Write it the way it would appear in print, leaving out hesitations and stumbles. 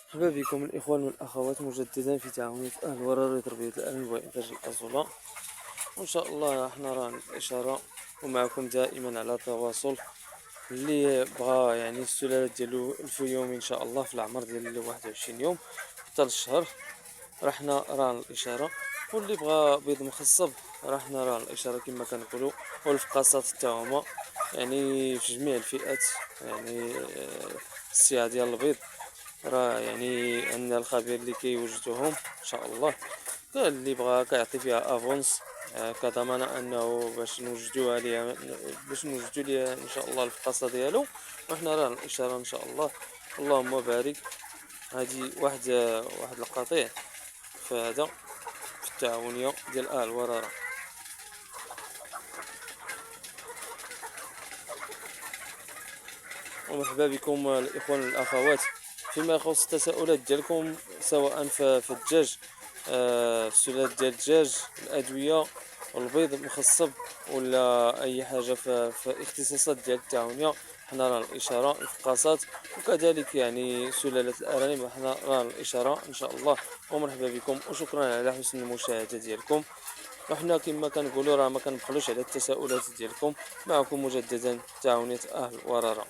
مرحبا بكم الإخوان والأخوات مجددا في تعاونية أهل ورر لتربية الأرانب وإنتاج الأرزولة. وإن شاء الله احنا رانا الإشارة ومعكم دائما على تواصل. اللي بغى يعني السلالة ديالو الفيوم إن شاء الله في العمر ديال 21 يوم حتى للشهر رانا الإشارة. واللي بغى بيض مخصب رانا الإشارة كما كنقولوا. والفقاصات حتى هما يعني في جميع الفئات يعني السعة ديال البيض راه يعني عندنا الخبير اللي كيوجدوهم ان شاء الله. كاين اللي بغا كيعطي فيها افونس كضمانه انه باش نوجدوا ليه ان شاء الله الفقاصه ديالو. وحنا راه الاشاره ان شاء الله. اللهم بارك. هذه واحد القطيع فهذا في التعاونيه ديال اهل وراره. ومرحبا بكم الاخوان والاخوات. فيما يخص التساؤلات ديالكم سواء في الدجاج، السلالات ديال الدجاج، الادويه والبيض المخصب، ولا اي حاجه في الاختصاصات ديال التعاونيه، حنا راه الاشاره الفقاصات. وكذلك يعني سلاله الارانب حنا راه الاشاره ان شاء الله. ومرحبا بكم وشكرا على حسن المشاهده ديالكم. وحنا كما كنقولوا راه ما كنبخلوش على التساؤلات ديالكم. معكم مجددا تعاونيه اهل وراره.